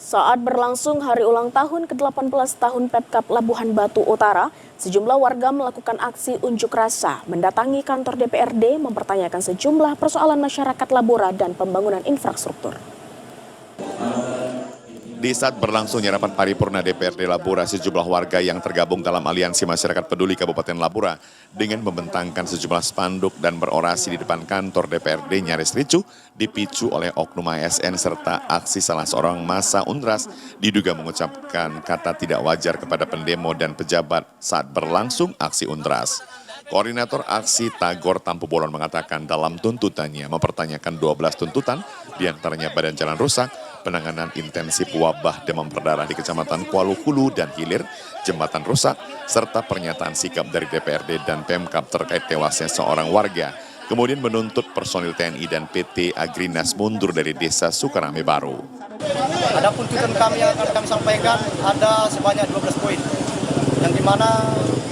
Saat berlangsung hari ulang tahun ke-18 tahun Pemkab Labuhan Batu Utara, sejumlah warga melakukan aksi unjuk rasa mendatangi kantor DPRD mempertanyakan sejumlah persoalan masyarakat Labura dan pembangunan infrastruktur. Di saat berlangsungnya rapat paripurna DPRD Labura, sejumlah warga yang tergabung dalam Aliansi Masyarakat Peduli Kabupaten Labura dengan membentangkan sejumlah spanduk dan berorasi di depan kantor DPRD nyaris ricuh dipicu oleh oknum ASN serta aksi salah seorang massa Unras diduga mengucapkan kata tidak wajar kepada pendemo dan pejabat saat berlangsung aksi Unras. Koordinator aksi Tagor Tampu Bolon mengatakan dalam tuntutannya mempertanyakan 12 tuntutan, diantaranya badan jalan rusak, penanganan intensif wabah demam berdarah di Kecamatan Kuala Hulu dan Hilir, jembatan rusak, serta pernyataan sikap dari DPRD dan Pemkab terkait tewasnya seorang warga. Kemudian menuntut personil TNI dan PT Agrinas mundur dari desa Sukarame Baru. Ada tuntutan kami yang akan kami sampaikan ada sebanyak 12 poin. Yang dimana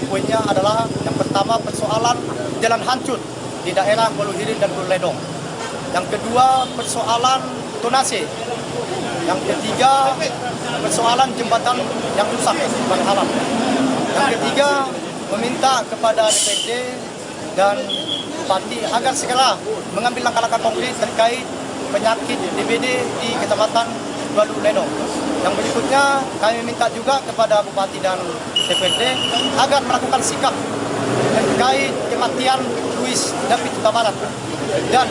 poinnya adalah yang pertama persoalan jalan hancur di daerah Kuala Hulu dan Kuala Ledong. Yang kedua persoalan tonase. Yang ketiga persoalan jembatan yang rusak berhalang. Yang ketiga meminta kepada DPRD dan Bupati agar segera mengambil langkah-langkah konkret terkait penyakit DBD di Kecamatan Kuala Ledong. Yang berikutnya kami minta juga kepada Bupati dan DPRD agar melakukan sikap terkait kematian Luis David Huta Barat dan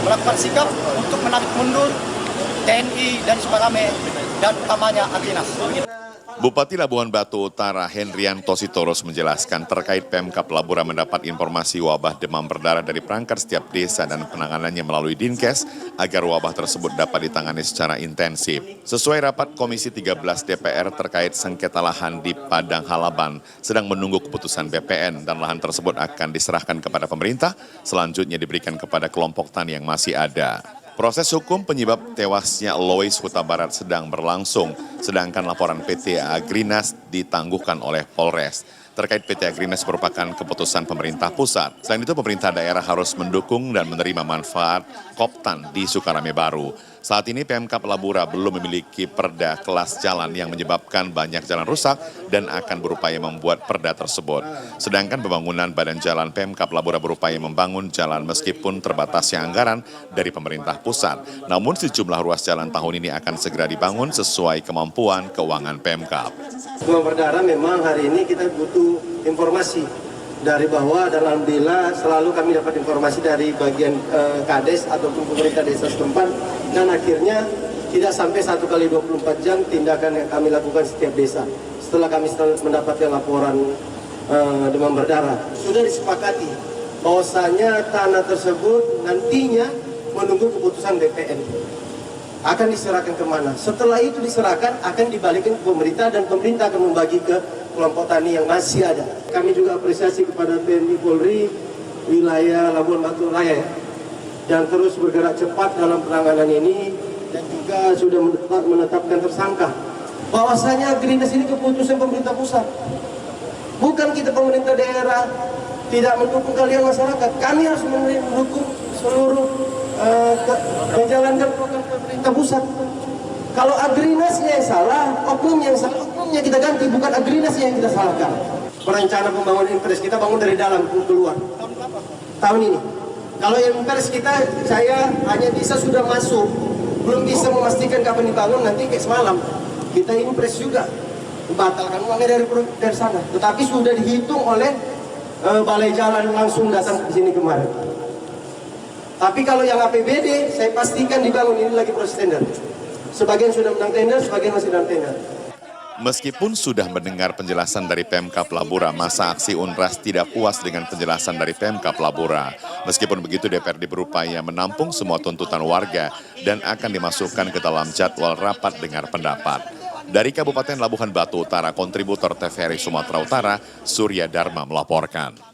melakukan sikap untuk menarik mundur TNI dan Sukarame dan utamanya Agrinas. Bupati Labuhan Batu Utara Henrianto Sitorus menjelaskan terkait Pemkab Labura mendapat informasi wabah demam berdarah dari perangkat setiap desa dan penanganannya melalui Dinkes agar wabah tersebut dapat ditangani secara intensif. Sesuai rapat Komisi 13 DPR terkait sengketa lahan di Padang Halaban sedang menunggu keputusan BPN dan lahan tersebut akan diserahkan kepada pemerintah, selanjutnya diberikan kepada kelompok tani yang masih ada. Proses hukum penyebab tewasnya Lois Huta Barat sedang berlangsung, sedangkan laporan PT Agrinas ditangguhkan oleh Polres. Terkait PT Agrinas merupakan keputusan pemerintah pusat. Selain itu pemerintah daerah harus mendukung dan menerima manfaat Koptan di Sukarame Baru. Saat ini Pemkab Labura belum memiliki perda kelas jalan yang menyebabkan banyak jalan rusak dan akan berupaya membuat perda tersebut. Sedangkan pembangunan badan jalan Pemkab Labura berupaya membangun jalan meskipun terbatasnya anggaran dari pemerintah pusat. Namun sejumlah ruas jalan tahun ini akan segera dibangun sesuai kemampuan keuangan Pemkab. Demam berdarah memang hari ini kita butuh informasi dari bawah dan alhamdulillah selalu kami dapat informasi dari bagian Kades ataupun pemerintah desa setempat dan akhirnya tidak sampai 1 kali 24 jam tindakan yang kami lakukan setiap desa. Setelah kami mendapatkan laporan demam berdarah, sudah disepakati bahwasanya tanah tersebut nantinya menunggu keputusan BPN. Akan diserahkan kemana? Setelah itu diserahkan akan dibalikin ke pemerintah dan pemerintah akan membagi ke kelompok tani yang masih ada. Kami juga apresiasi kepada TNI Polri wilayah Labuhan Batu Raya yang terus bergerak cepat dalam penanganan ini dan juga sudah menetapkan tersangka. Bahwasanya Agrinas ini keputusan pemerintah pusat. Bukan kita pemerintah daerah tidak mendukung kalian masyarakat. Kami harus mendukung seluruh menjalankan program pemerintah pusat. Kalau Agrinasnya yang salah, oknumnya yang salah, oknumnya kita ganti, bukan Agrinasnya yang kita salahkan. Perencana pembangunan impres kita bangun dari dalam keluar. Tahun ini. Kalau impres kita, saya hanya bisa sudah masuk, belum bisa memastikan kapan dibangun, nanti kayak semalam. Kita impres juga, batalkan uangnya dari sana. Tetapi sudah dihitung oleh balai jalan langsung datang ke sini kemarin. Tapi kalau yang APBD, saya pastikan dibangun, ini lagi proses tender. Sebagian sudah menang tender, sebagian masih dalam tender. Meskipun sudah mendengar penjelasan dari Pemkab Labura, masa aksi Unras tidak puas dengan penjelasan dari Pemkab Labura. Meskipun begitu, DPRD berupaya menampung semua tuntutan warga dan akan dimasukkan ke dalam jadwal rapat dengar pendapat. Dari Kabupaten Labuhan Batu Utara, kontributor TVRI Sumatera Utara, Surya Dharma melaporkan.